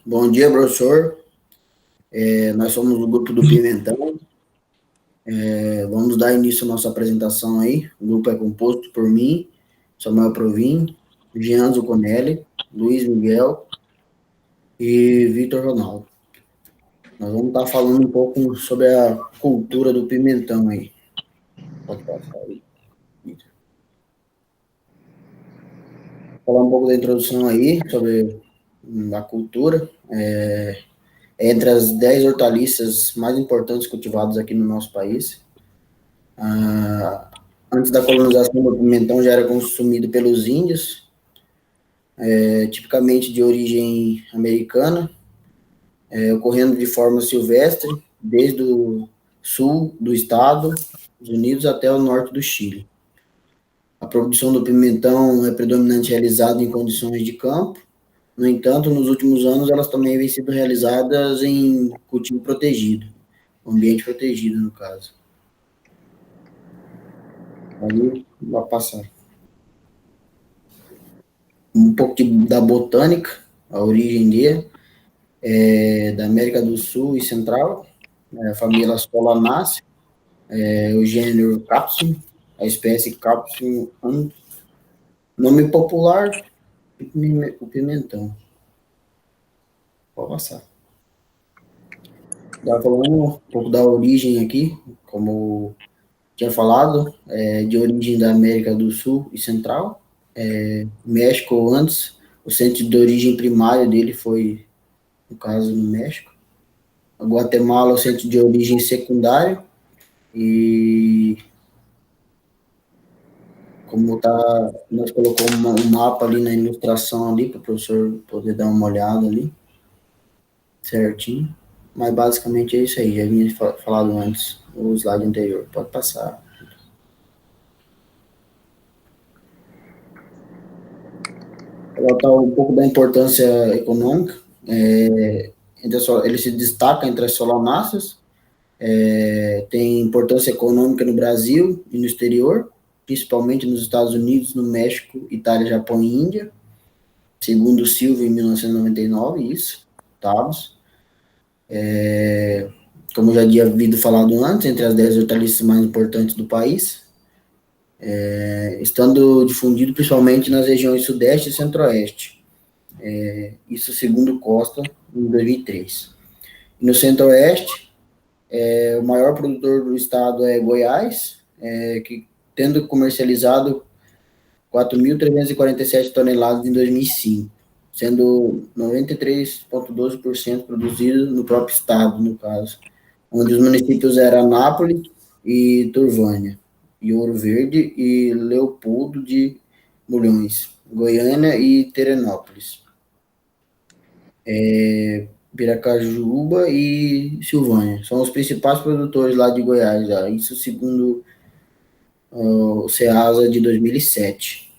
Bom dia, professor. Nós somos o grupo do Pimentão. Vamos dar início à nossa apresentação aí. O grupo é composto por mim, Samuel Provin, Jean Zuconelli, Luiz Miguel e Vitor Ronaldo. Nós vamos estar falando um pouco sobre a cultura do pimentão aí. Pode passar aí. Falar um pouco da introdução aí sobre a cultura. Entre as 10 hortaliças mais importantes cultivadas aqui no nosso país. Antes da colonização, o pimentão já era consumido pelos índios, tipicamente de origem americana, ocorrendo de forma silvestre, desde o sul do estado, dos Unidos, até o norte do Chile. A produção do pimentão é predominante realizada em condições de campo. No entanto, nos últimos anos, elas também vêm sendo realizadas em cultivo protegido, ambiente protegido, no caso. Aí, vai passar. Um pouco da botânica, a origem dele, da América do Sul e Central, a família Solanaceae, o gênero Capsule, a espécie Capsule, nome popular, o pimentão. Pode passar. Já falando um pouco da origem aqui, como tinha falado, de origem da América do Sul e Central, México antes, o centro de origem primário dele foi, no caso, no México. A Guatemala, o centro de origem secundário, e como tá, nós colocamos um mapa ali na ilustração ali, para o professor poder dar uma olhada ali, certinho, mas basicamente é isso aí, já vinha falado antes, o slide anterior, pode passar. Colocar um pouco da importância econômica, ele se destaca entre as solanáceas, tem importância econômica no Brasil e no exterior, principalmente nos Estados Unidos, no México, Itália, Japão e Índia, segundo Silva em 1999, isso, dados. Como já havia havido falado antes, entre as 10 hortaliças mais importantes do país, estando difundido principalmente nas regiões Sudeste e Centro-Oeste. Isso segundo Costa, em 2003. E no Centro-Oeste, o maior produtor do estado é Goiás, que tendo comercializado 4.347 toneladas em 2005, sendo 93,12% produzido no próprio estado, no caso, onde os municípios eram Anápolis e Turvânia, e Ouro Verde e Leopoldo de Bulhões, Goiânia e Terenópolis, Piracajuba e Silvânia. São os principais produtores lá de Goiás, já. Isso segundo o Ceasa de 2007.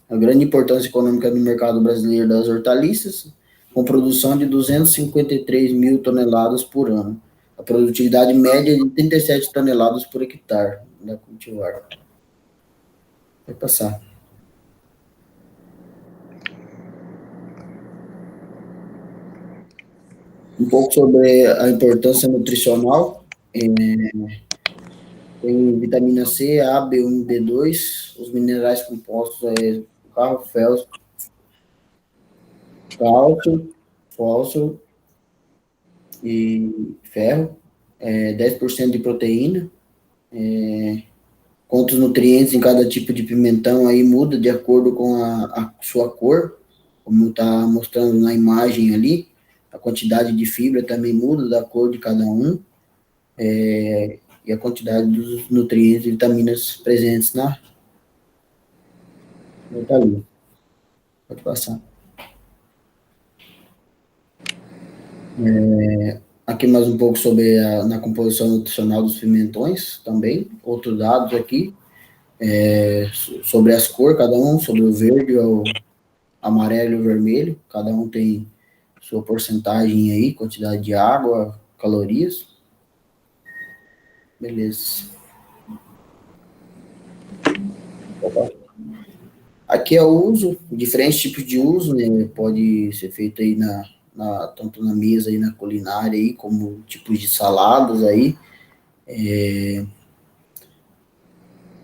A grande importância econômica no mercado brasileiro das hortaliças, com produção de 253 mil toneladas por ano. A produtividade média é de 37 toneladas por hectare da cultivar. Vai passar. Um pouco sobre a importância nutricional. Tem vitamina C, A, B1, B2, os minerais compostos cálcio, fósforo e ferro, 10% de proteína. Quantos nutrientes em cada tipo de pimentão aí muda de acordo com a sua cor, como está mostrando na imagem ali. A quantidade de fibra também muda da cor de cada um, e a quantidade dos nutrientes e vitaminas presentes na hortaliça. Pode passar. Aqui mais um pouco sobre na composição nutricional dos pimentões também. Outros dados aqui, sobre as cores, cada um, sobre o verde, o amarelo e o vermelho, cada um tem sua porcentagem aí, quantidade de água, calorias. Beleza. Aqui é o uso, diferentes tipos de uso, né? Pode ser feito aí tanto na mesa e na culinária, aí, como tipos de saladas aí,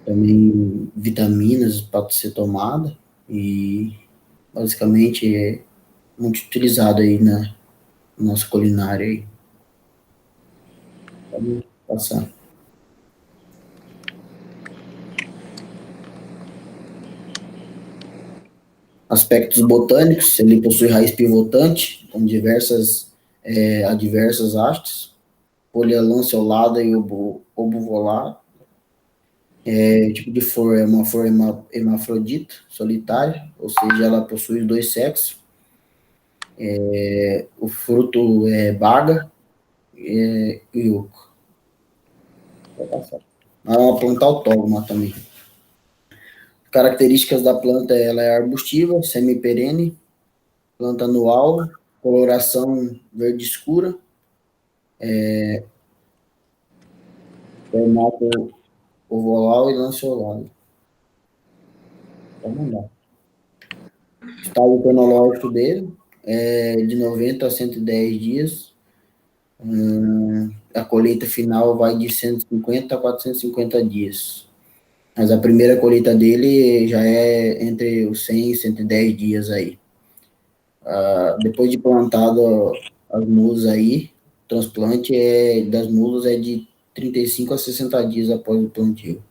também vitaminas para ser tomada, e basicamente é muito utilizado aí na nossa culinária aí. Pode passar. Aspectos botânicos, ele possui raiz pivotante, com diversas hastes, folha lanceolada e obovolada. O tipo de flor é uma flor hermafrodita, solitária, ou seja, ela possui dois sexos. O fruto é baga e oco. É uma planta autógama também. Características da planta, ela é arbustiva, semi-perene, planta anual, coloração verde escura, formato ovoval e lanceolado. Vamos lá. O estado cronológico dele é de 90 a 110 dias. A colheita final vai de 150 a 450 dias. Mas a primeira colheita dele já é entre os 100 e 110 dias aí. Depois de plantado as mudas aí, o transplante das mudas é de 35 a 60 dias após o plantio.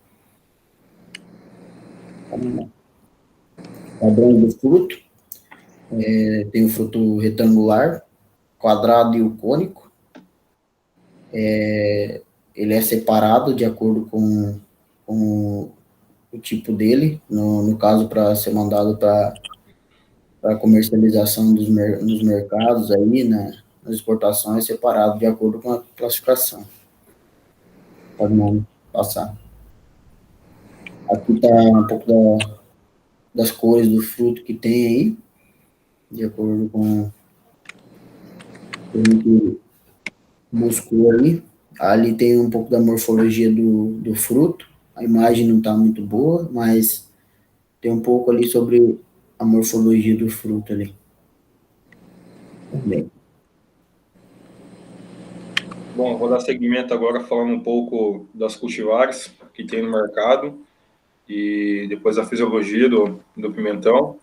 Padrão do fruto, tem o fruto retangular, quadrado e o cônico. Ele é separado de acordo com o tipo dele, no caso, para ser mandado para comercialização nos mercados aí, nas exportações, separado de acordo com a classificação. Pode não passar. Aqui está um pouco das cores do fruto que tem aí, de acordo com o que buscou ali. Ali tem um pouco da morfologia do fruto. A imagem não está muito boa, mas tem um pouco ali sobre a morfologia do fruto ali. Também. Bom, vou dar seguimento agora falando um pouco das cultivares que tem no mercado e depois a fisiologia do pimentão.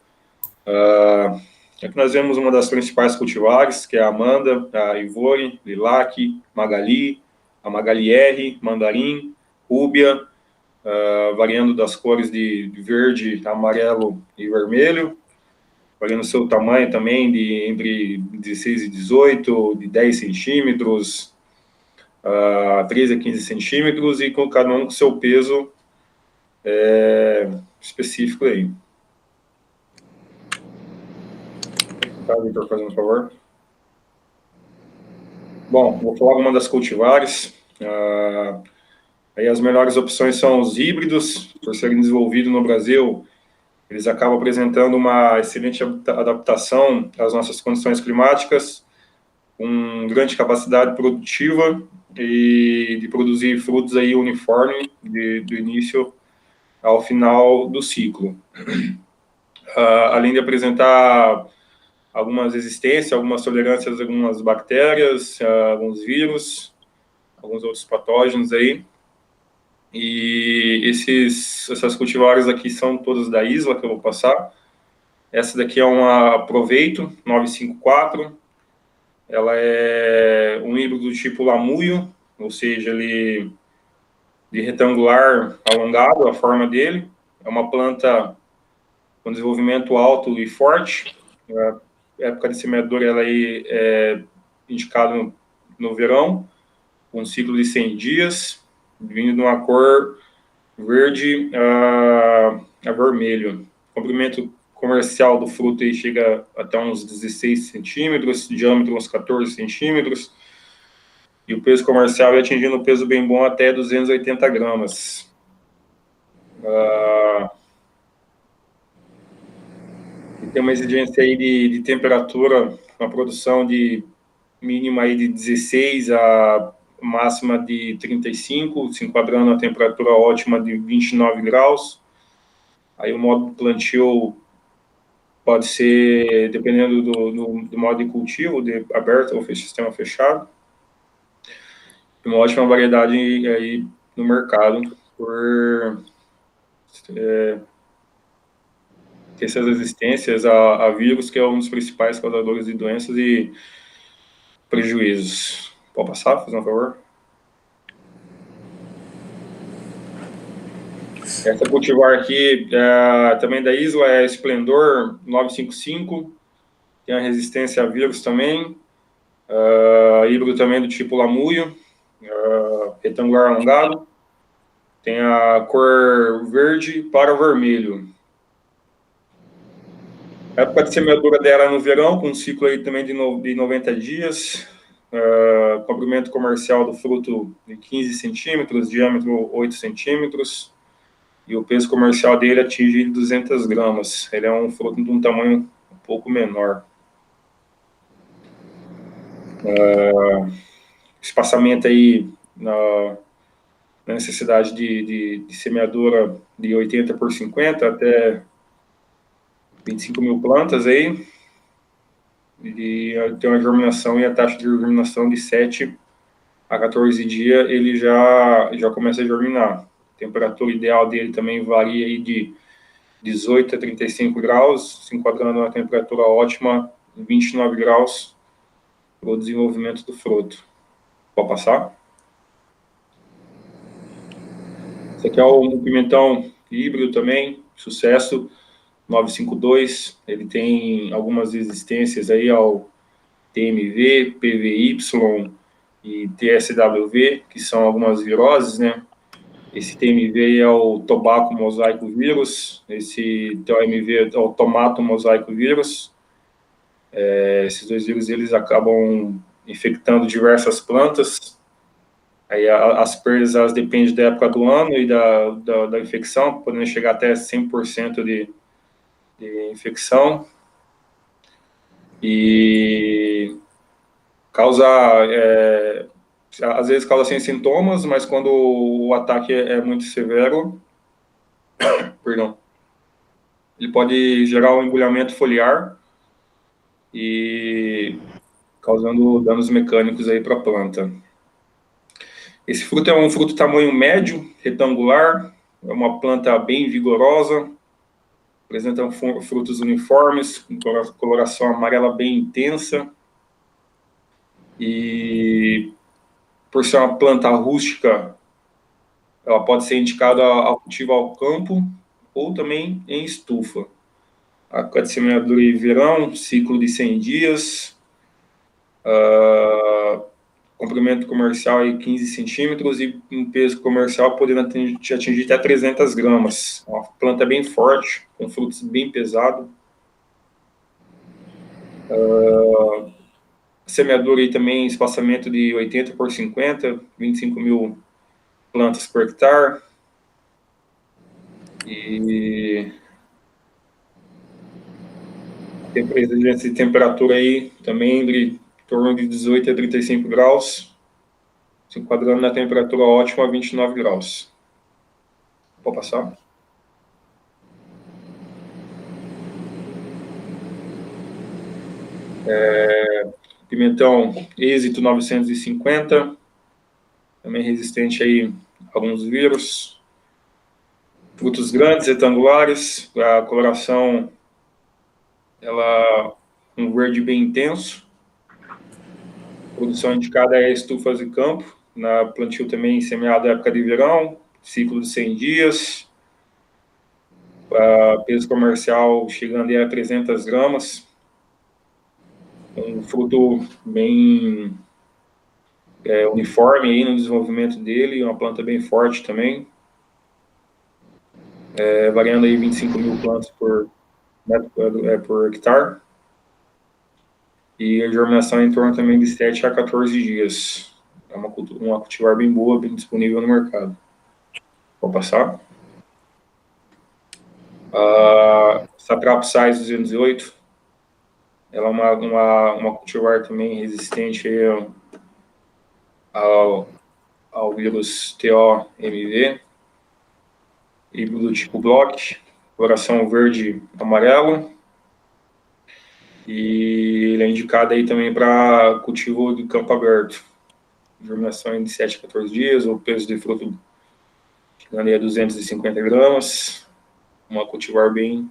Aqui nós vemos uma das principais cultivares, que é a Amanda, a Ivore, Lilac, Magali, a Magali R, Mandarim, Rúbia, variando das cores de verde, amarelo e vermelho, variando o seu tamanho também entre 16 e 18, de 10 centímetros, 13 a 15 centímetros, e com cada um com seu peso específico aí. Tá, Vitor, fazendo um favor. Bom, vou falar uma das cultivares. Aí as melhores opções são os híbridos, por serem desenvolvidos no Brasil. Eles acabam apresentando uma excelente adaptação às nossas condições climáticas, com grande capacidade produtiva e de produzir frutos aí uniforme do início ao final do ciclo. Além de apresentar algumas resistências, algumas tolerâncias a algumas bactérias, alguns vírus, alguns outros patógenos aí. E essas cultivares aqui são todas da Isla, que eu vou passar. Essa daqui é uma Aproveito 954. Ela é um híbrido do tipo lamuio, ou seja, ele de retangular alongado, a forma dele. É uma planta com desenvolvimento alto e forte. A época de semeadura ela é indicada no verão, com um ciclo de 100 dias, vindo de uma cor verde a vermelho. O comprimento comercial do fruto aí chega até uns 16 centímetros, diâmetro uns 14 centímetros, e o peso comercial é atingindo um peso bem bom até 280 gramas. E tem uma exigência aí de temperatura, uma produção de mínima aí de 16 a máxima de 35, se enquadrando a temperatura ótima de 29 graus. Aí o modo de plantio pode ser, dependendo do modo de cultivo, de aberto ou sistema fechado. Uma ótima variedade aí no mercado por ter essas resistências a vírus, que é um dos principais causadores de doenças e prejuízos. Pode passar, por favor? Essa cultivar aqui, também da Isla, é Esplendor 955, tem a resistência a vírus também, híbrido também do tipo Lamuio, retangular alongado, tem a cor verde para vermelho. A época de semeadura dela é no verão, com um ciclo aí também de 90 dias, comprimento comercial do fruto de 15 centímetros, diâmetro 8 centímetros, e o peso comercial dele atinge 200 gramas. Ele é um fruto de um tamanho um pouco menor. Espaçamento aí na necessidade de semeadura de 80 por 50 até 25 mil plantas aí, e tem uma germinação, e a taxa de germinação de 7 a 14 dias ele já começa a germinar. A temperatura ideal dele também varia aí de 18 a 35 graus, se enquadrando na temperatura ótima, 29 graus, para o desenvolvimento do fruto. Pode passar? Esse aqui é um pimentão híbrido também, sucesso, 952. Ele tem algumas resistências aí ao TMV, PVY e TSWV, que são algumas viroses, né? Esse TMV é o tobaco mosaico vírus, esse TOMV é o tomato mosaico vírus. Esses dois vírus eles acabam infectando diversas plantas. Aí as perdas elas dependem da época do ano e da infecção, podendo chegar até 100% de infecção. E causa, às vezes causa sem sintomas, mas quando o ataque é muito severo, perdão, ele pode gerar um embrulhamento foliar e causando danos mecânicos aí para a planta. Esse fruto é um fruto tamanho médio, retangular, é uma planta bem vigorosa, apresenta frutos uniformes, com coloração amarela bem intensa, e por ser uma planta rústica, ela pode ser indicada ao cultivo ao campo ou também em estufa. A de semeadura de verão, ciclo de 100 dias, comprimento comercial aí 15 centímetros e um peso comercial podendo atingir até 300 gramas. Uma planta bem forte, com frutos bem pesados. Semeadura aí também, espaçamento de 80 por 50, 25 mil plantas por hectare. E a exigência de temperatura aí também em torno de 18 a 35 graus, se enquadrando na temperatura ótima a 29 graus. Pode passar? Pimentão êxito 950, também resistente aí a alguns vírus. Frutos grandes, retangulares, a coloração ela um verde bem intenso. Produção indicada é estufas de campo, na plantio também semeado na época de verão, ciclo de 100 dias, peso comercial chegando a 300 gramas, um fruto bem uniforme aí no desenvolvimento dele, uma planta bem forte também, variando aí 25 mil plantas por hectare, e a germinação em torno também de 7 a 14 dias. É uma cultivar bem boa, bem disponível no mercado. Vou passar. A Satrap Size 208, ela é uma cultivar também resistente ao vírus TOMV, híbrido tipo Block, coloração verde amarelo, E ele é indicado aí também para cultivo de campo aberto. Germinação de 7 a 14 dias, o peso de fruto chegando aí a 250 gramas. Uma cultivar bem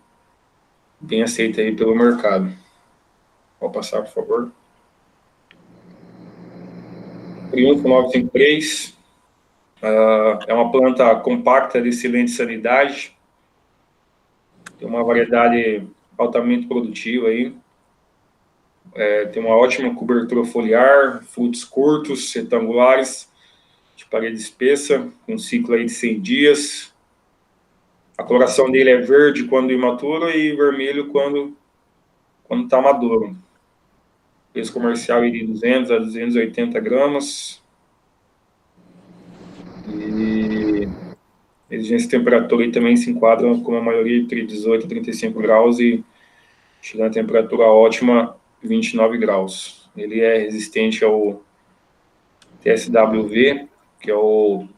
aceita aí pelo mercado. Pode passar, por favor. Triunfo 953. É uma planta compacta de excelente sanidade. Tem uma variedade altamente produtiva aí. Tem uma ótima cobertura foliar, frutos curtos, retangulares, de parede espessa, com um ciclo aí de 100 dias. A coloração dele é verde quando imaturo e vermelho quando está maduro. Peso comercial de 200 a 280 gramas. E exigência de temperatura aí também se enquadra com a maioria entre 18 e 35 graus e chegando a temperatura ótima 29 graus. Ele é resistente ao TSWV, que é o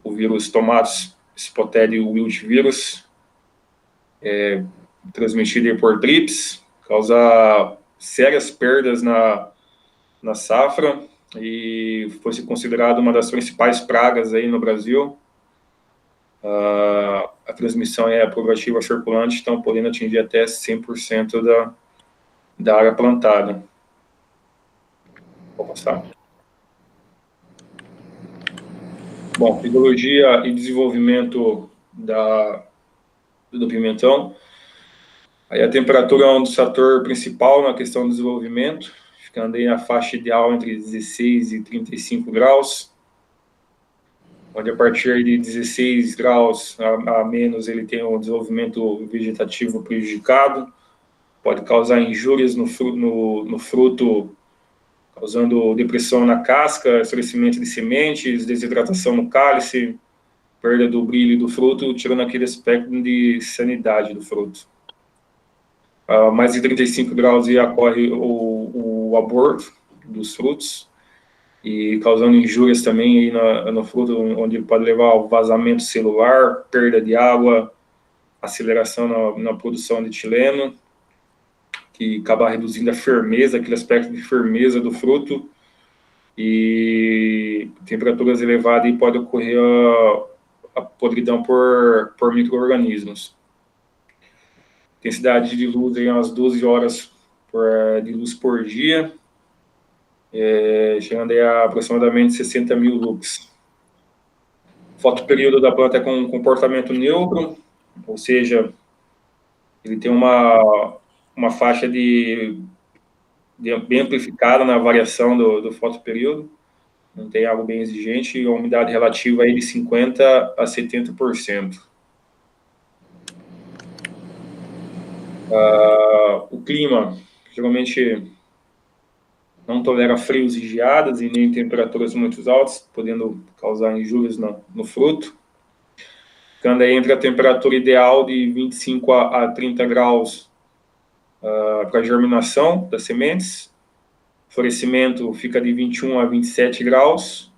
vírus Tomates Spotted Wilt Vírus, transmitido por trips, causa sérias perdas na safra e foi considerado uma das principais pragas aí no Brasil. A transmissão é progressiva circulante, então podendo atingir até 100% da área plantada. Vou passar. Bom, fisiologia e desenvolvimento do pimentão. Aí a temperatura é um fator principal na questão do desenvolvimento, ficando aí na faixa ideal entre 16 e 35 graus, onde a partir de 16 graus a menos ele tem um desenvolvimento vegetativo prejudicado, pode causar injúrias no fruto, causando depressão na casca, escurecimento de sementes, desidratação no cálice, perda do brilho do fruto, tirando aquele aspecto de sanidade do fruto. Mais de 35 graus e ocorre o aborto dos frutos, e causando injúrias também aí no fruto, onde pode levar ao vazamento celular, perda de água, aceleração na produção de etileno, que acaba reduzindo a firmeza, aquele aspecto de firmeza do fruto, e temperaturas elevadas e pode ocorrer a podridão por micro-organismos. Intensidade de luz em umas 12 horas de luz por dia, chegando aí a aproximadamente 60 mil lux. Fotoperíodo da planta é com comportamento neutro, ou seja, ele tem uma faixa bem amplificada na variação do fotoperíodo, não tem algo bem exigente, e a umidade relativa aí de 50% a 70%. O clima, geralmente, não tolera frios e geadas e nem temperaturas muito altas, podendo causar injúrias no fruto. Ficando aí entre a temperatura ideal de 25 a 30 graus para a germinação das sementes. Florescimento fica de 21 a 27 graus.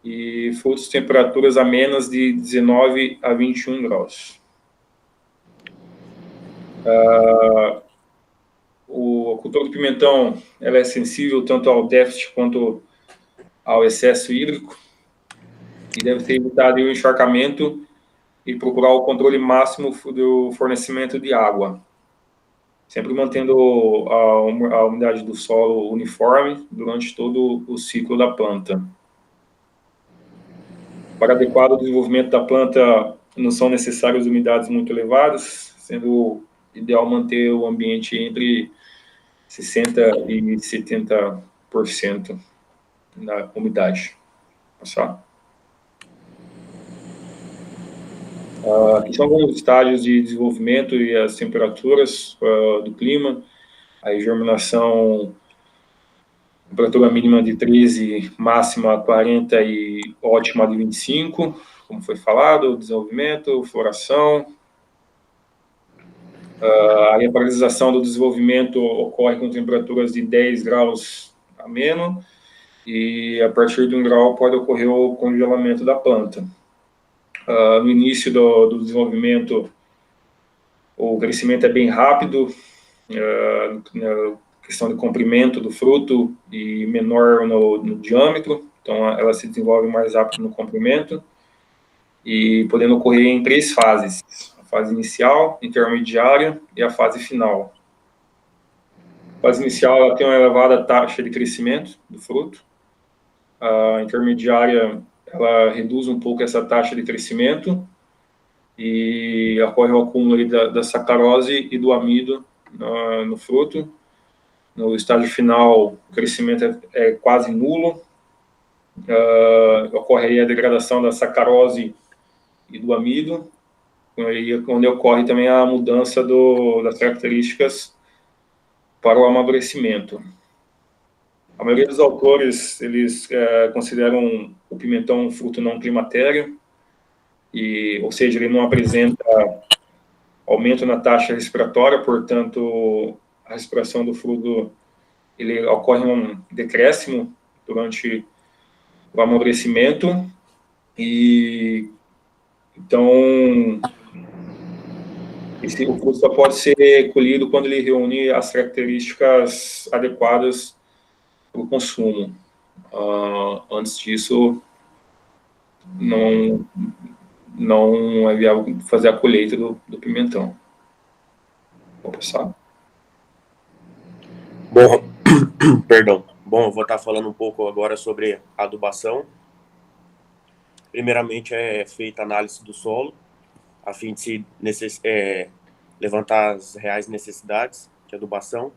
E frutos temperaturas a menos de 19 a 21 graus. A cultura do pimentão ela é sensível tanto ao déficit quanto ao excesso hídrico, e deve ser evitado o encharcamento e procurar o controle máximo do fornecimento de água, sempre mantendo a umidade do solo uniforme durante todo o ciclo da planta. Para adequado desenvolvimento da planta, não são necessárias umidades muito elevadas, sendo ideal manter o ambiente entre 60% e 70% na umidade. Passar. Aqui são alguns estágios de desenvolvimento e as temperaturas do clima. A germinação, temperatura mínima de 13, máxima 40 e ótima de 25, como foi falado, desenvolvimento, floração. A paralisação do desenvolvimento ocorre com temperaturas de 10 graus a menos, e a partir de 1 grau pode ocorrer o congelamento da planta. No início do desenvolvimento, o crescimento é bem rápido, na questão de comprimento do fruto e menor no diâmetro, então ela se desenvolve mais rápido no comprimento, e podendo ocorrer em 3 fases: a fase inicial, intermediária e a fase final. A fase inicial ela tem uma elevada taxa de crescimento do fruto. A intermediária ela reduz um pouco essa taxa de crescimento e ocorre o acúmulo da sacarose e do amido no fruto. No estágio final, o crescimento é quase nulo. Ocorre aí a degradação da sacarose e do amido, onde ocorre também a mudança das características para o amadurecimento. A maioria dos autores, eles consideram o pimentão um fruto não climatério, ou seja, ele não apresenta aumento na taxa respiratória, portanto, a respiração do fruto, ele ocorre um decréscimo durante o amadurecimento, e então o fruto só pode ser colhido quando ele reúne as características adequadas para o consumo. Antes disso, não é viável fazer a colheita do pimentão. Vou passar. Bom, perdão. Bom, eu vou estar falando um pouco agora sobre adubação. Primeiramente é feita a análise do solo, a fim de se levantar as reais necessidades de adubação.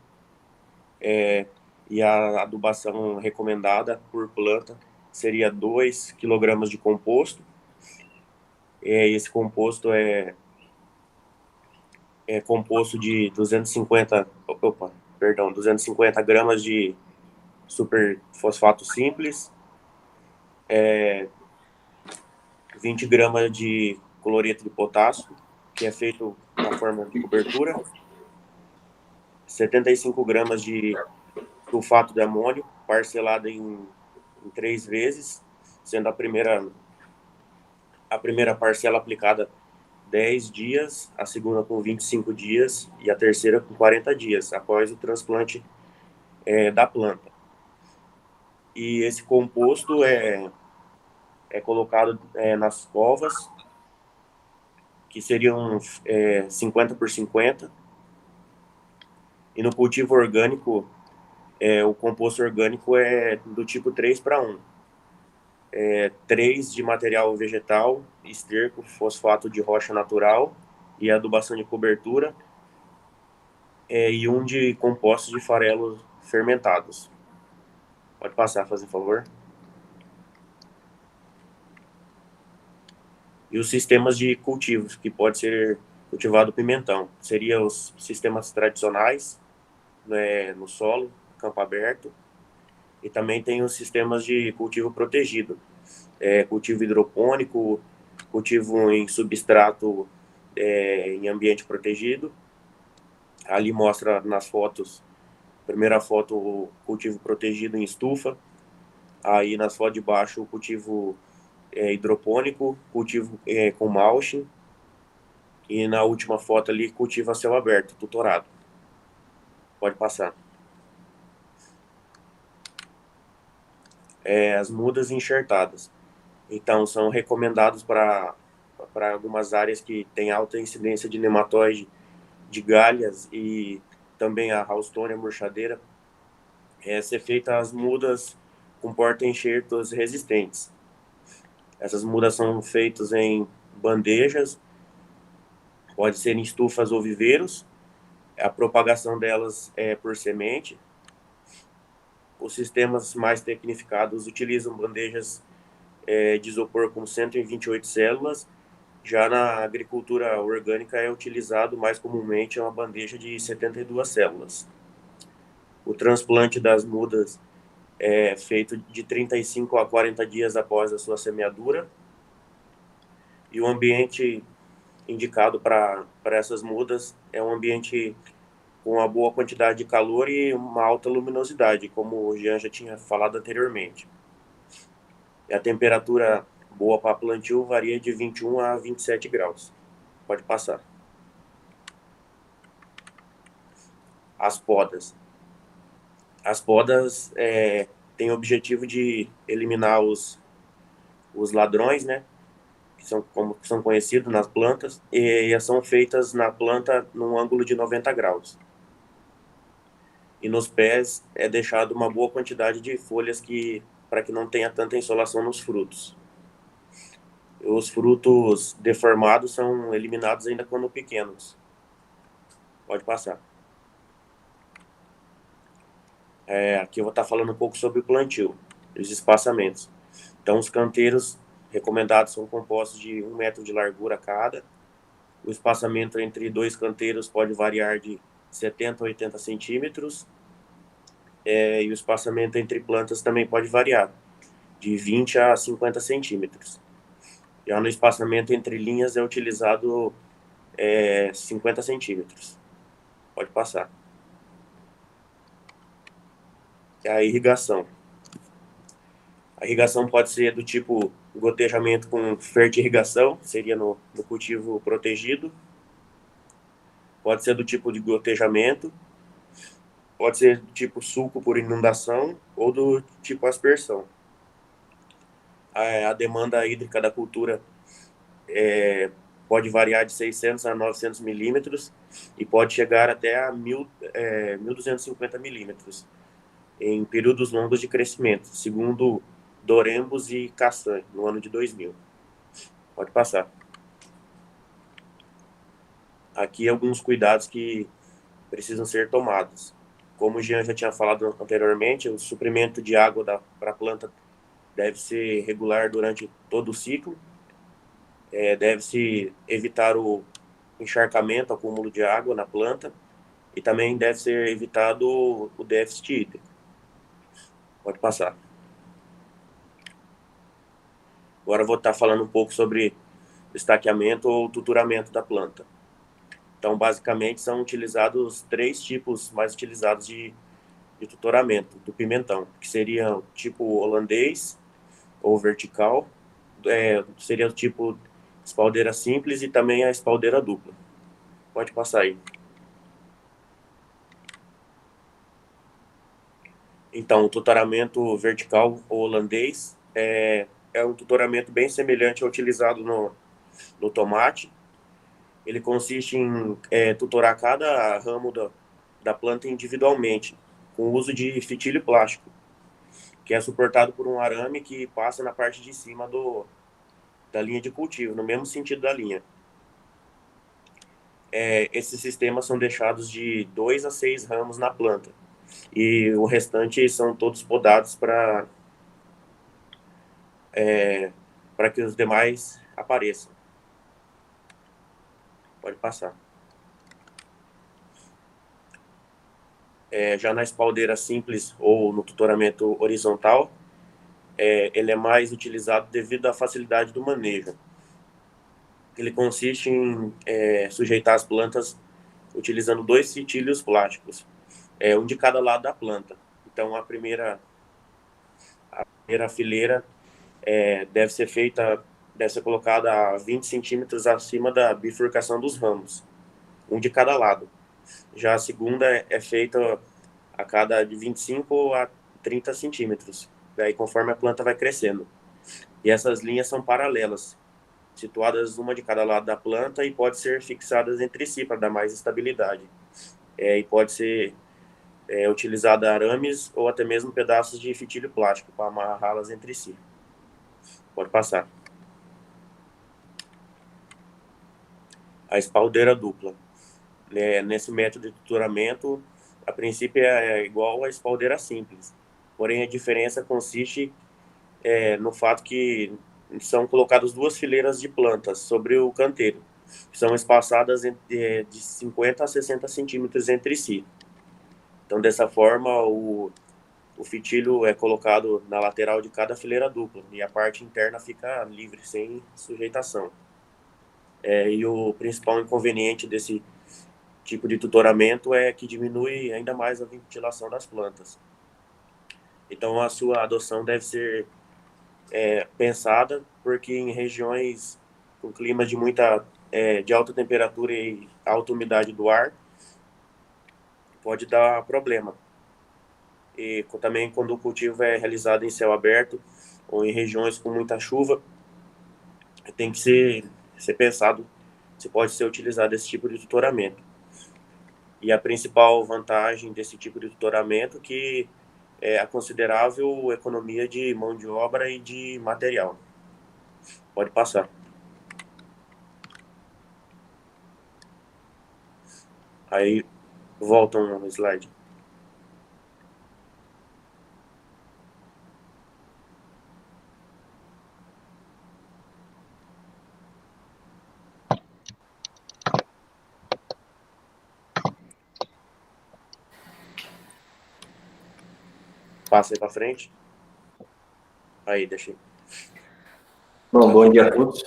E a adubação recomendada por planta seria 2 kg de composto. Esse composto é composto de 250 gramas de superfosfato simples, 20 gramas de cloreto de potássio, que é feito na forma de cobertura, 75 gramas de sulfato de amônio, parcelado em 3 vezes, sendo a primeira parcela aplicada 10 dias, a segunda com 25 dias e a terceira com 40 dias, após o transplante da planta. E esse composto é colocado nas covas, que seriam 50 por 50. E no cultivo orgânico, o composto orgânico é do tipo 3:1. 3 de material vegetal, esterco, fosfato de rocha natural e adubação de cobertura, e 1 de compostos de farelos fermentados. Pode passar, fazendo favor. E os sistemas de cultivos que pode ser cultivado pimentão seriam os sistemas tradicionais, no solo, campo aberto, e também tem os sistemas de cultivo protegido, cultivo hidropônico, cultivo em substrato em ambiente protegido. Ali mostra nas fotos, primeira foto, o cultivo protegido em estufa, aí nas fotos de baixo o cultivo hidropônico, cultivo com mulching, e na última foto ali cultivo a céu aberto, tutorado. Pode passar. As mudas enxertadas. Então, são recomendados para algumas áreas que têm alta incidência de nematóide, de galhas e também a Houstônia murchadeira, ser feita as mudas com porta-enxertos resistentes. Essas mudas são feitas em bandejas, pode ser em estufas ou viveiros. A propagação delas é por semente. Os sistemas mais tecnificados utilizam bandejas de isopor com 128 células. Já na agricultura orgânica é utilizado mais comumente uma bandeja de 72 células. O transplante das mudas é feito de 35 a 40 dias após a sua semeadura. E o ambiente indicado para essas mudas é um ambiente com uma boa quantidade de calor e uma alta luminosidade, como o Jean já tinha falado anteriormente. E a temperatura boa para plantio varia de 21 a 27 graus. Pode passar. as podas. As podas têm o objetivo de eliminar os ladrões, né, que são conhecidos nas plantas, e são feitas na planta num ângulo de 90 graus. E nos pés é deixado uma boa quantidade de folhas para que não tenha tanta insolação nos frutos. Os frutos deformados são eliminados ainda quando pequenos. Pode passar. Aqui eu vou estar falando um pouco sobre o plantio, os espaçamentos. Então, os canteiros recomendados são compostos de 1 metro de largura cada. O espaçamento entre 2 canteiros pode variar de 70 a 80 centímetros. E o espaçamento entre plantas também pode variar, de 20 a 50 centímetros. Já no espaçamento entre linhas é utilizado 50 centímetros. Pode passar. A irrigação. A irrigação pode ser do tipo gotejamento com fertirrigação, seria no cultivo protegido. Pode ser do tipo de gotejamento. Pode ser do tipo suco por inundação ou do tipo aspersão. A demanda hídrica da cultura pode variar de 600 a 900 milímetros e pode chegar até a 1.250 milímetros em períodos longos de crescimento, segundo Dorembus e Cassan, no ano de 2000. Pode passar. Aqui alguns cuidados que precisam ser tomados. Como o Jean já tinha falado anteriormente, o suprimento de água para a planta deve ser regular durante todo o ciclo. Deve-se evitar o encharcamento, acúmulo de água na planta, e também deve ser evitado o déficit hídrico. Pode passar. Agora eu vou estar falando um pouco sobre estaqueamento ou tutoramento da planta. Então, basicamente, são utilizados 3 tipos mais utilizados de tutoramento do pimentão, que seria o tipo holandês ou vertical, seria o tipo espaldeira simples e também a espaldeira dupla. Pode passar aí. Então, o tutoramento vertical ou holandês é um tutoramento bem semelhante ao utilizado no tomate. Ele consiste em tutorar cada ramo da planta individualmente, com o uso de fitilho plástico, que é suportado por um arame que passa na parte de cima da linha de cultivo, no mesmo sentido da linha. Esses sistemas são deixados de 2 a 6 ramos na planta, e o restante são todos podados para que os demais apareçam. Pode passar. Já na espaldeira simples ou no tutoramento horizontal, ele é mais utilizado devido à facilidade do manejo. Ele consiste em sujeitar as plantas utilizando 2 fitilhos plásticos, um de cada lado da planta. Então, a primeira fileira deve ser colocada a 20 centímetros acima da bifurcação dos ramos, um de cada lado. Já a segunda é feita a cada de 25 a 30 centímetros, daí conforme a planta vai crescendo. E essas linhas são paralelas, situadas uma de cada lado da planta e pode ser fixadas entre si para dar mais estabilidade. E pode ser utilizada arames ou até mesmo pedaços de fitilho plástico para amarrá-las entre si. Pode passar. A espaldeira dupla. Nesse método de tutoramento, a princípio é igual à espaldeira simples. Porém, a diferença consiste no fato que são colocadas 2 fileiras de plantas sobre o canteiro, que são espaçadas de 50 a 60 centímetros entre si. Então, dessa forma, o fitilho é colocado na lateral de cada fileira dupla e a parte interna fica livre, sem sujeitação. E o principal inconveniente desse tipo de tutoramento é que diminui ainda mais a ventilação das plantas. Então, a sua adoção deve ser pensada, porque em regiões com clima de alta temperatura e alta umidade do ar, pode dar problema. E também quando o cultivo é realizado em céu aberto ou em regiões com muita chuva, tem que ser pensado se pode ser utilizado esse tipo de tutoramento. E a principal vantagem desse tipo de tutoramento que é a considerável economia de mão de obra e de material. Pode passar. Aí, volta um slide. Passa aí para frente. Aí, deixei. Bom, bom dia a todos.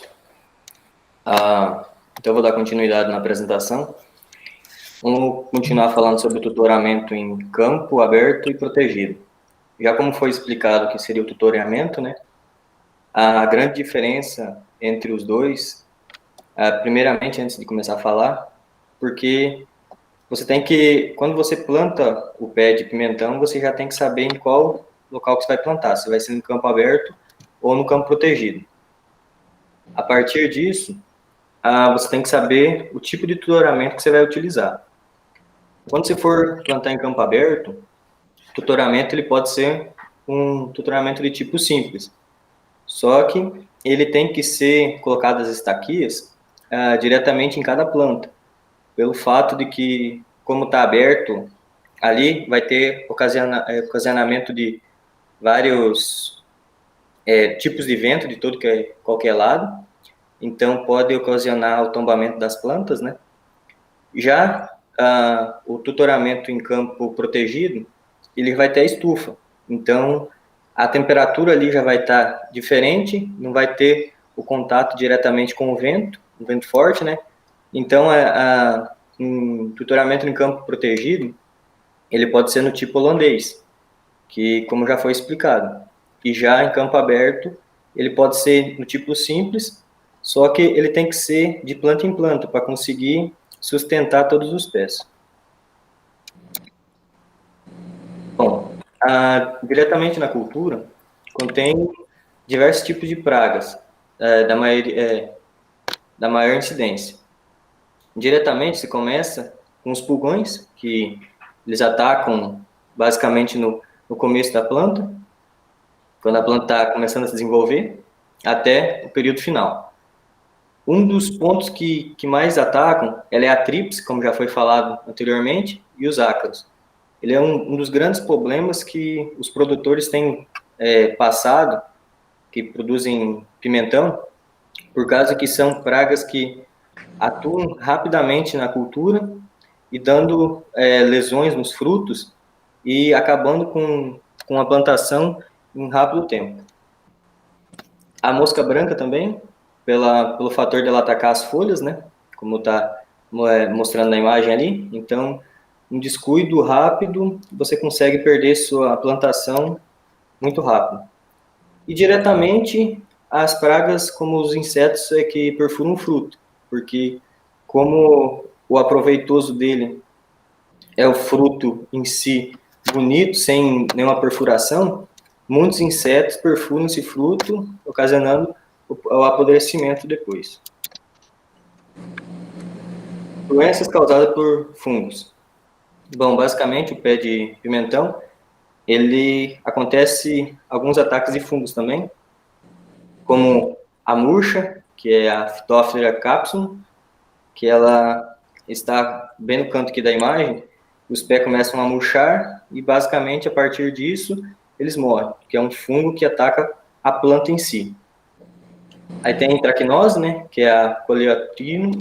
Então, eu vou dar continuidade na apresentação. Vamos continuar falando sobre o tutoramento em campo aberto e protegido. Já como foi explicado o que seria o tutoramento, né? A grande diferença entre os dois, primeiramente, antes de começar a falar, porque você tem que, quando você planta o pé de pimentão, você já tem que saber em qual local que você vai plantar, se vai ser no campo aberto ou no campo protegido. A partir disso, você tem que saber o tipo de tutoramento que você vai utilizar. Quando você for plantar em campo aberto, o tutoramento ele pode ser um tutoramento de tipo simples, só que ele tem que ser colocado as estaquias diretamente em cada planta, pelo fato de que, como está aberto, ali vai ter ocasionamento de vários tipos de vento de todo qualquer lado, então pode ocasionar o tombamento das plantas, né? Já o tutoramento em campo protegido, ele vai ter a estufa, então a temperatura ali já vai estar diferente, não vai ter o contato diretamente com o vento forte, né? Então, um tutoramento em campo protegido, ele pode ser no tipo holandês, que como já foi explicado, e já em campo aberto, ele pode ser no tipo simples, só que ele tem que ser de planta em planta, para conseguir sustentar todos os pés. Bom, diretamente na cultura, contém diversos tipos de pragas, da maior incidência. Diretamente, se começa com os pulgões, que eles atacam basicamente no começo da planta, quando a planta está começando a se desenvolver, até o período final. Um dos pontos que mais atacam, ela é a tríplice, como já foi falado anteriormente, e os ácaros. Ele é um dos grandes problemas que os produtores têm passado, que produzem pimentão, por causa que são pragas que atuam rapidamente na cultura e dando lesões nos frutos e acabando com a plantação em um rápido tempo. A mosca branca também, pelo fator dela atacar as folhas, né? Como está mostrando na imagem ali. Então, um descuido rápido, você consegue perder sua plantação muito rápido. E diretamente, as pragas, como os insetos, que perfuram o fruto, porque como o aproveitoso dele é o fruto em si bonito, sem nenhuma perfuração, muitos insetos perfuram esse fruto, ocasionando o apodrecimento depois. Doenças causadas por fungos. Bom, basicamente, o pé de pimentão, ele acontece alguns ataques de fungos também, como a murcha, que é a Phytophthora capsule, que ela está bem no canto aqui da imagem, os pés começam a murchar e, basicamente, a partir disso, eles morrem, que é um fungo que ataca a planta em si. Aí tem a trachinose, né, que é a Coleotridium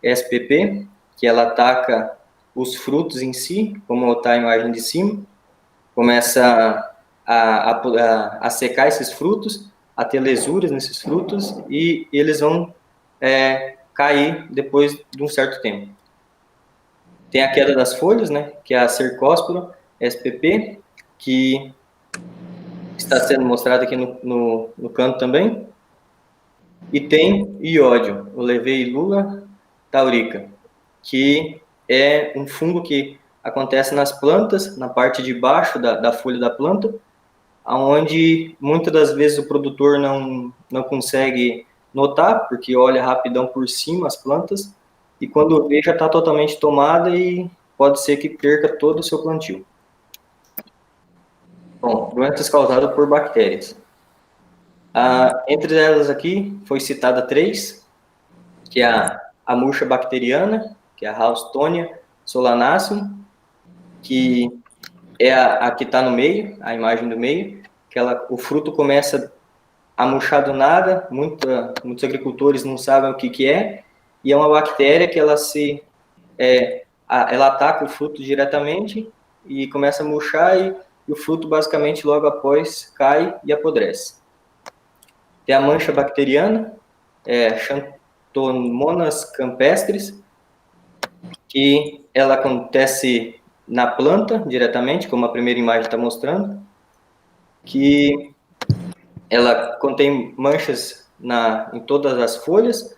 spp, que ela ataca os frutos em si, como está a imagem de cima, começa a secar esses frutos, a ter lesuras nesses frutos, e eles vão cair depois de um certo tempo. Tem a queda das folhas, né, que é a Cercospora spp, que está sendo mostrado aqui no canto também. E tem iódio, o Leveilula taurica, que é um fungo que acontece nas plantas, na parte de baixo da folha da planta, onde muitas das vezes o produtor não consegue notar, porque olha rapidão por cima as plantas, e quando vê já está totalmente tomada e pode ser que perca todo o seu plantio. Bom, doenças causadas por bactérias. Entre elas aqui, foi citada 3, que é a murcha bacteriana, que é a Haustonia solanaceum, que é a que está no meio, a imagem do meio, que o fruto começa a murchar do nada, muitos agricultores não sabem o que é, e é uma bactéria que ela ataca o fruto diretamente e começa a murchar, e o fruto basicamente logo após cai e apodrece. Tem a mancha bacteriana, Xanthomonas campestris, que ela acontece na planta diretamente, como a primeira imagem está mostrando, que ela contém manchas em todas as folhas,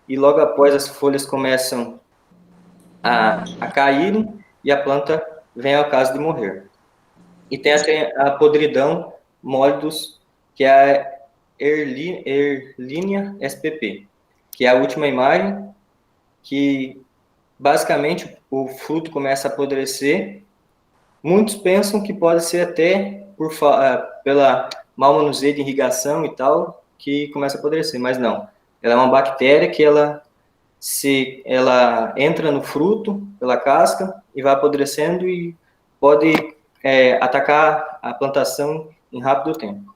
e logo após as folhas começam a caírem e a planta vem ao caso de morrer. E tem a podridão molidus, que é a Erlinia spp, que é a última imagem, que basicamente o fruto começa a apodrecer. Muitos pensam que pode ser até pela mau manuseio de irrigação e tal, que começa a apodrecer, mas não. Ela é uma bactéria que ela entra no fruto pela casca e vai apodrecendo e pode atacar a plantação em rápido tempo.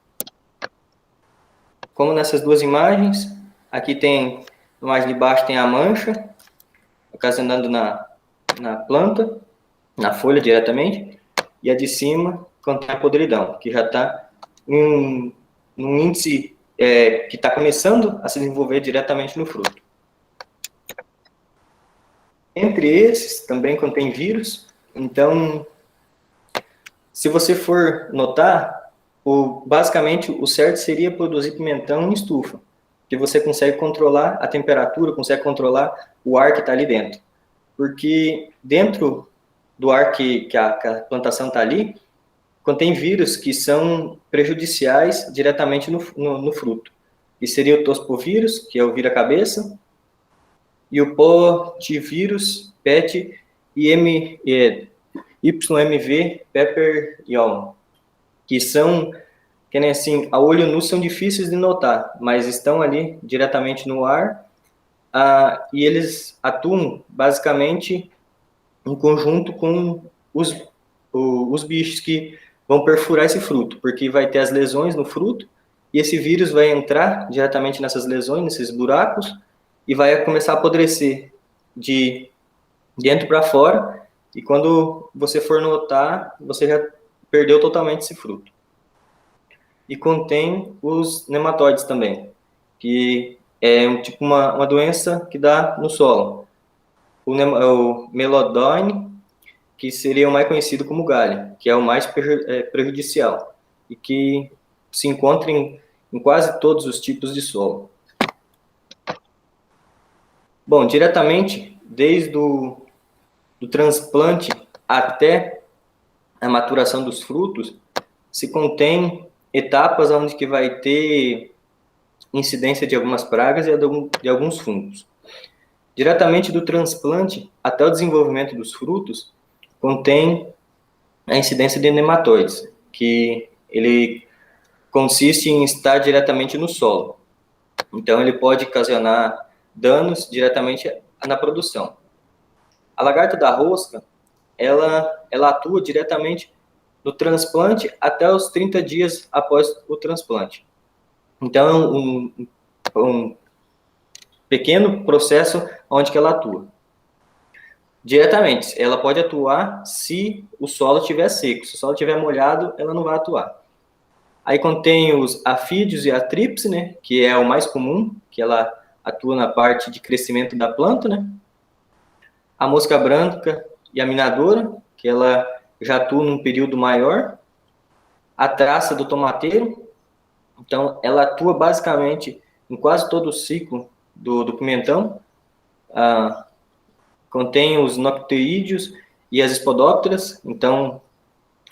Como nessas duas imagens, aqui tem, na imagem de baixo tem a mancha, ocasionando na planta, na folha diretamente, e a de cima contém a podridão, que já está num índice que está começando a se desenvolver diretamente no fruto. Entre esses, também contém vírus, então, se você for notar, basicamente o certo seria produzir pimentão em estufa, que você consegue controlar a temperatura, consegue controlar o ar que está ali dentro. Porque dentro do ar que a plantação está ali, contém vírus que são prejudiciais diretamente no fruto. Que seria o tospovírus, que é o vira-cabeça, e o potivírus, PET, e YMV, pepper yolk, que são, que nem assim, a olho nu são difíceis de notar, mas estão ali diretamente no ar, e eles atuam basicamente em conjunto com os bichos que vão perfurar esse fruto, porque vai ter as lesões no fruto, e esse vírus vai entrar diretamente nessas lesões, nesses buracos, e vai começar a apodrecer de dentro para fora, e quando você for notar, você já perdeu totalmente esse fruto. E contém os nematóides também, que é tipo uma doença que dá no solo. O Melodone, que seria o mais conhecido como galha, que é o mais prejudicial, e que se encontra em quase todos os tipos de solo. Bom, diretamente, desde o transplante até a maturação dos frutos, se contém etapas onde que vai ter incidência de algumas pragas e de alguns fungos. Diretamente do transplante até o desenvolvimento dos frutos, contém a incidência de nematóides, que ele consiste em estar diretamente no solo. Então, ele pode ocasionar danos diretamente na produção. A lagarta da rosca, ela atua diretamente no transplante até os 30 dias após o transplante. Então, um pequeno processo onde que ela atua. Diretamente, ela pode atuar se o solo estiver seco. Se o solo estiver molhado, ela não vai atuar. Aí contém os afídeos e a tríplice, né, que é o mais comum, que ela atua na parte de crescimento da planta, né? A mosca branca e a minadora, que ela já atua num período maior. A traça do tomateiro, então ela atua basicamente em quase todo o ciclo do pimentão. Contém os noctuídeos e as espodópteras. Então,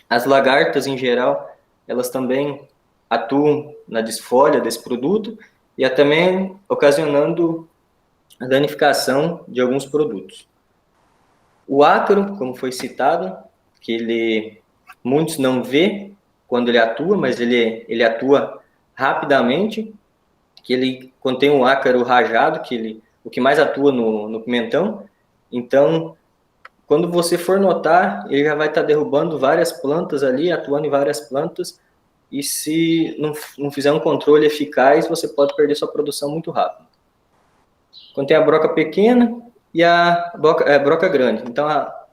as lagartas, em geral, elas também atuam na desfolha desse produto e também ocasionando a danificação de alguns produtos. O ácaro, como foi citado, que muitos não vê quando ele atua, mas ele atua rapidamente, que ele contém um ácaro rajado, o que mais atua no pimentão. Então, quando você for notar, ele já vai estar derrubando várias plantas ali, atuando em várias plantas, e se não fizer um controle eficaz, você pode perder sua produção muito rápido. Contém a broca pequena e a broca grande. Então,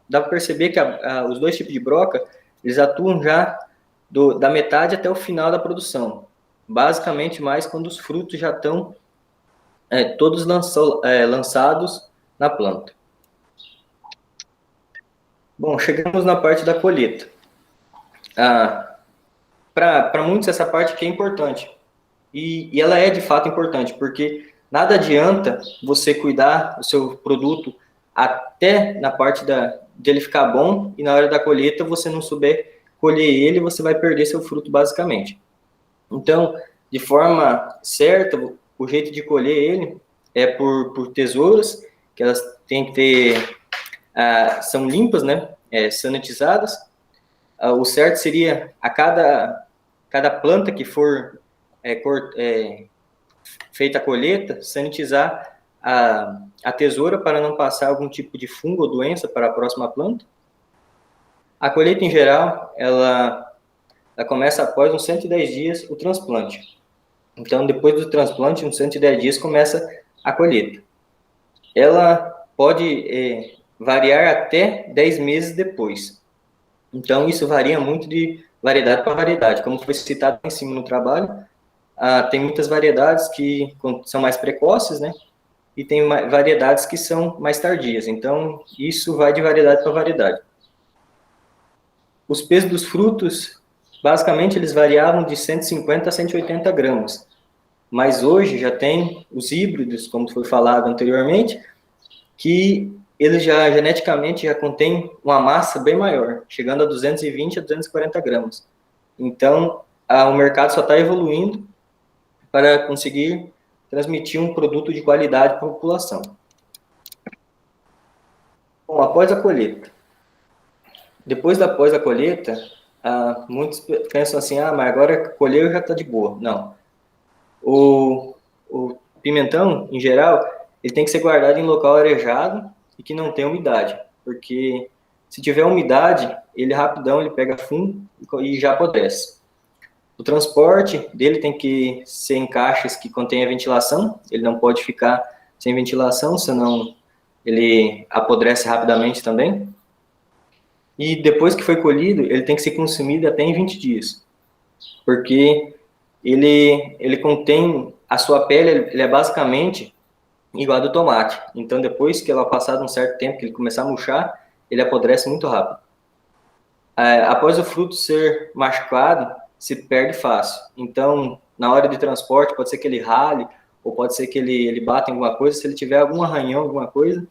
dá para perceber que os dois tipos de broca, eles atuam já da metade até o final da produção. Basicamente, mais quando os frutos já estão todos lançados na planta. Bom, chegamos na parte da colheita. Para muitos, essa parte aqui é importante. E ela é, de fato, importante, porque nada adianta você cuidar do seu produto até na parte de ele ficar bom, e na hora da colheita você não souber colher ele, você vai perder seu fruto, basicamente. Então, de forma certa, o jeito de colher ele é por tesouras, que elas têm que ter, são limpas, né, sanitizadas. O certo seria, a cada planta que for feita a colheita, sanitizar a tesoura para não passar algum tipo de fungo ou doença para a próxima planta. A colheita, em geral, ela começa após uns 110 dias o transplante. Então, depois do transplante, uns 110 dias, começa a colheita. Ela pode variar até 10 meses depois. Então, isso varia muito de variedade para variedade. Como foi citado em cima no trabalho, tem muitas variedades que são mais precoces, né? E tem variedades que são mais tardias. Então, isso vai de variedade para variedade. Os pesos dos frutos, basicamente, eles variavam de 150 a 180 gramas. Mas hoje já tem os híbridos, como foi falado anteriormente, que eles geneticamente já contêm uma massa bem maior, chegando a 220 a 240 gramas. Então, o mercado só está evoluindo para conseguir transmitir um produto de qualidade para a população. Bom, após a colheita. Depois após a colheita, muitos pensam assim, mas agora colheu já está de boa. Não. O pimentão, em geral, ele tem que ser guardado em local arejado e que não tenha umidade, porque se tiver umidade, ele rapidão ele pega fungo e já apodrece. O transporte dele tem que ser em caixas que contenha ventilação, ele não pode ficar sem ventilação, senão ele apodrece rapidamente também. E depois que foi colhido, ele tem que ser consumido até em 20 dias, porque ele contém, a sua pele ele é basicamente igual a do tomate. Então, depois que ela passar um certo tempo, que ele começar a murchar, ele apodrece muito rápido. Após o fruto ser machucado, se perde fácil. Então, na hora de transporte, pode ser que ele rale, ou pode ser que ele bata em alguma coisa. Se ele tiver algum arranhão, alguma coisa,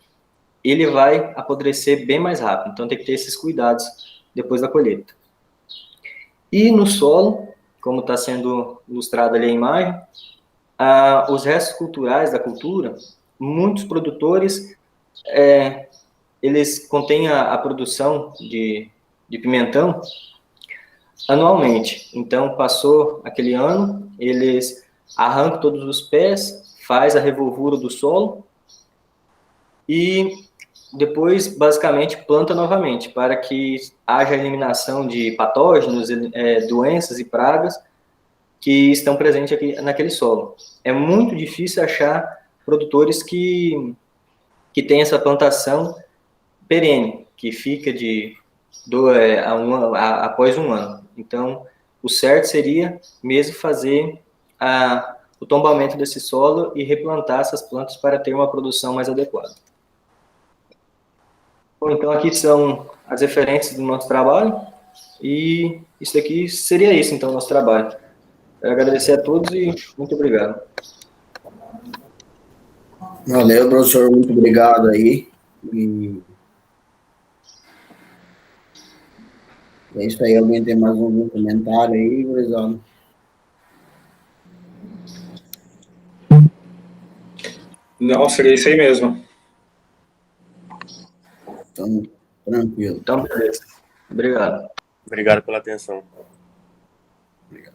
ele vai apodrecer bem mais rápido. Então, tem que ter esses cuidados depois da colheita. E no solo, como está sendo ilustrado ali a imagem, os restos culturais da cultura, muitos produtores, eles contêm a produção de pimentão anualmente. Então, passou aquele ano, eles arrancam todos os pés, faz a revolvura do solo e depois, basicamente, planta novamente, para que haja eliminação de patógenos, doenças e pragas que estão presentes aqui naquele solo. É muito difícil achar produtores que têm essa plantação perene, que fica após um ano. Então, o certo seria mesmo fazer o tombamento desse solo e replantar essas plantas para ter uma produção mais adequada. Bom, então aqui são as referências do nosso trabalho e isso aqui seria isso, então, nosso trabalho. Quero agradecer a todos e muito obrigado. Valeu, professor, muito obrigado aí. E É isso aí, alguém tem mais algum comentário aí, gurizada? Não, seria isso aí mesmo. Então, tranquilo. Então, beleza. Obrigado. Obrigado pela atenção. Obrigado.